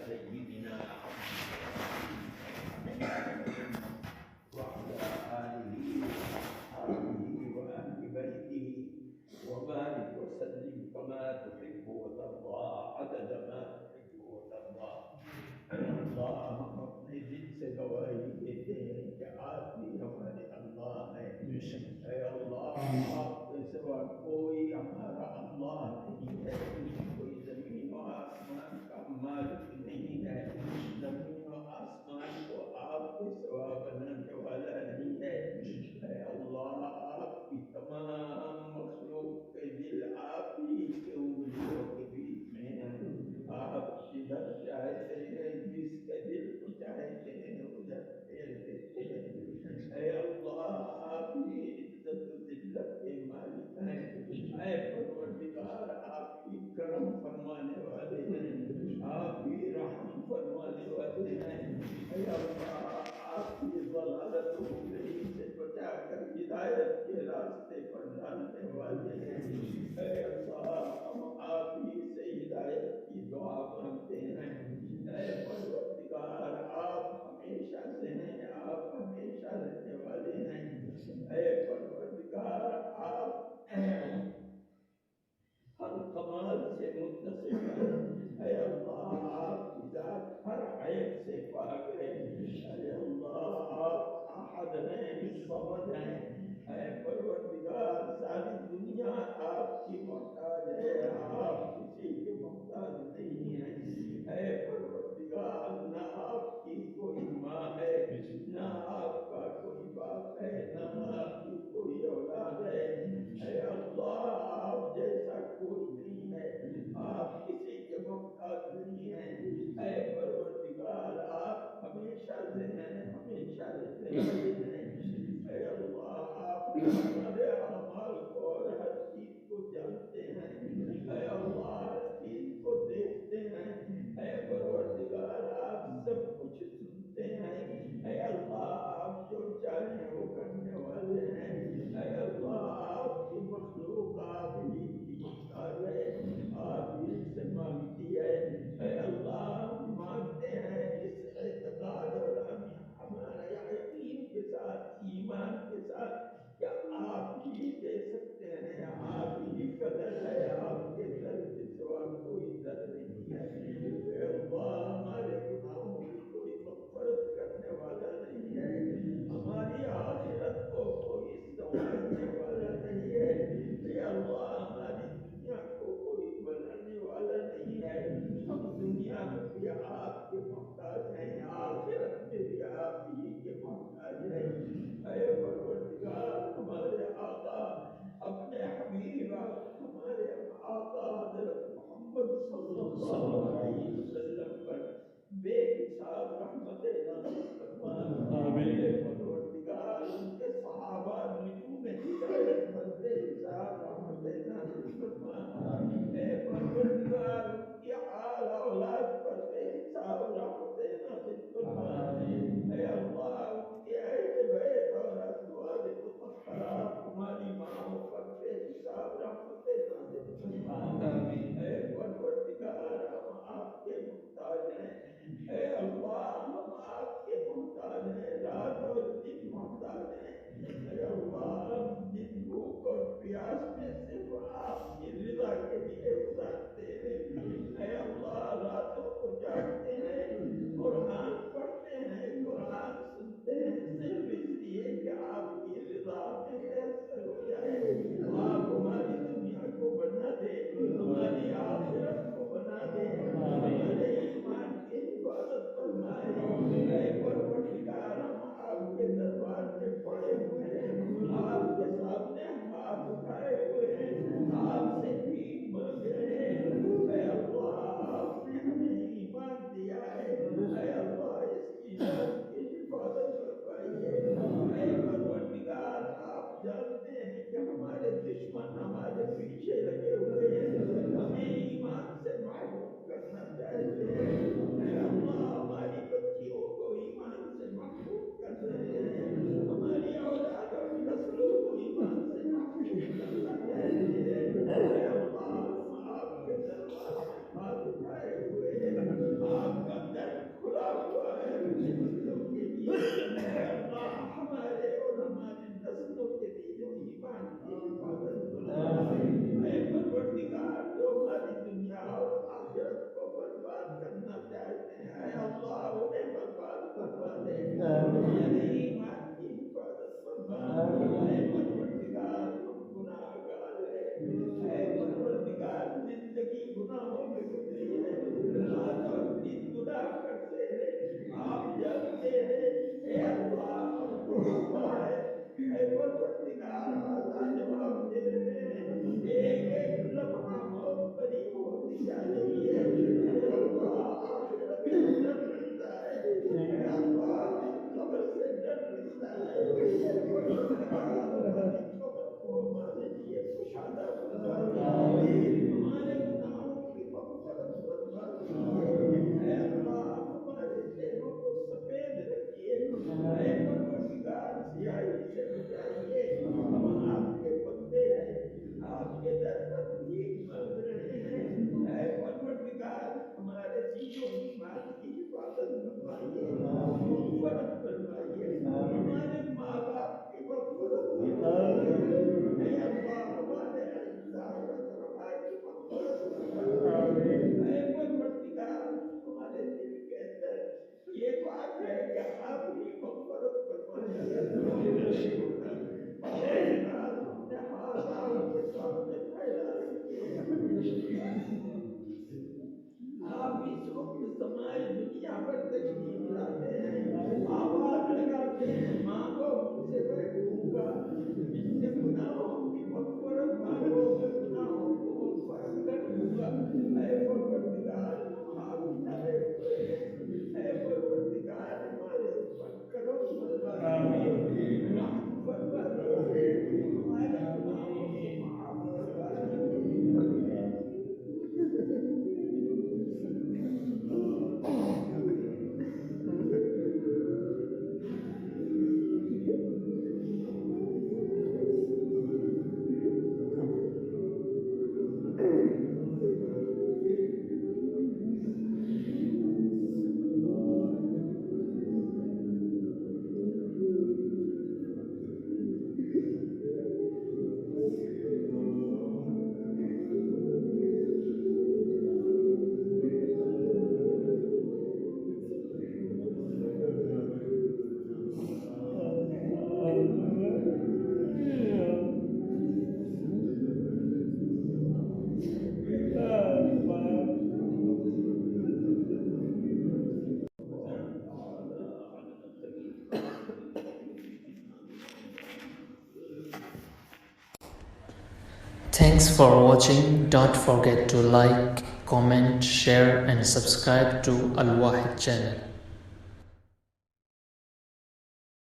سيدنا وعلى آله وأصحابه وأهل بيته وبارك وسلم كما تحب وترضى عدد ما تحب وترضى. اللهم اپنے دل سے گواہی دیتے ہیں کہ آپ بھی ہمارے اللہ ہیں. اے اللہ، آپ کے سوا کوئی ہمارا اللہ نہیں ہے. کوئی زمین و آسمان کا مالک نہیں ہے. زمین و آسمان کو آپ کے سوا بنانے والا نہیں ہے. اے اللہ، آپ کی تمام مخلوق کے دل آپ ہی کے انگلیوں کے بیچ میں ہیں. آپ جدھر چاہتے ہیں جس کے دل کو چاہتے ہیں ادھر پھیر دیتے ہیں. اے اللہ، آپ ہی عزت و ذلت کے مالک ہیں. اے پروردگار، آپ ہی کرم فرمانے والے ہیں. آپ ہی رحم فرمانے والے ہیں. اے اللہ، آپ ہی ضلالت و گمراہی سے بچا کر ہدایت کے راستے پر ڈالنے والے ہیں. اے اللہ، ہم آپ ہی سے ہدایت کی دعا مانگتے ہیں. اے پروردگار، آپ ہمیشہ سے ہیں، آپ ہمیشہ رہنے والے ہیں. اے پروردگار، آپ ہر کمال سے متصف ہیں. اے اللہ، آپ کی ذات ہر عیب سے پاک ہے. اے اللہ، آپ احد ہیں، صمد ہیں. اے پروردگار، ساری دنیا آپ کی محتاج ہے، آپ کسی کے محتاج نہیں ہیں. اے پروردگار، نہ آپ کی کوئی ماں ہے، نہ آپ کا کوئی باپ ہے، نہ آپ کی کوئی اولاد ہے. اے اللہ، آپ جیسا کوئی نہیں ہے. آپ کسی کے محتاج نہیں ہیں. اے پروردگار، آپ ہمیشہ سے ہیں، ہمیشہ رہنے والے ہیں. اے اللہ، آپ ہمارے اعمال کو اور ہر چیز کو جانتے ہیں. اے اللہ، ہر چیز کو دیکھتے ہیں. اے پروردگار، آپ سب کچھ سنتے ہیں. اے اللہ، آپ جو چاہیں وہ کرنے والے ہیں. اے اللہ، آپ کی مخلوق آپ ہی کی محتاج ہے، آپ ہی سے مانگتی ہے. اے اللہ، ہم مانگتے ہیں اس اعتقاد اور ہمارا یقین کے ساتھ، ایمان کے ساتھ کہ آپ ہی دے سکتے ہیں. آپ ہی کا در ہے، آپ کے در کے سوا کوئی در نہیں ہے. اے اللہ، ہمارے گناہوں کی کوئی مغفرت کرنے والا نہیں ہے. ہماری آخرت کو کوئی سنوارنے والا نہیں ہے. اے اللہ، ہماری دنیا کو کوئی بنانے والا نہیں ہے. ہم دنیا میں بھی آپ کے محتاج ہیں، آخرت میں بھی آپ ہی کے محتاج ہیں. اے پروردگار، ہمارے آقا اپنے حبیب ہمارے آقا حضرت محمد صلی اللہ علیہ وسلم پر بے حساب رحمت نازل فرما. اے پروردگار، ان کے صحابہ نجوم ہدایت پر بے حساب رحمت نازل فرما. اے پروردگار، ان کی آل اولاد پر بے حساب رحمت نازل فرما. اے اللہ، ان کے اہل بیت اور ازواج مطہرات ہماری ماؤں پر بے حساب رحمت نازل فرما. اے پروردگار، ہم آپ کے محتاج ہیں. اے اللہ، ہم آپ کے محتاج ہیں، رات اور دن محتاج ہیں. اے اللہ، ہم دن بھوک اور پیاس میں صرف آپ کی رضا کے لیے گزارتے ہیں. اے اللہ، راتوں Thanks for watching. Don't forget to like, comment, share and subscribe to Al Wahid channel.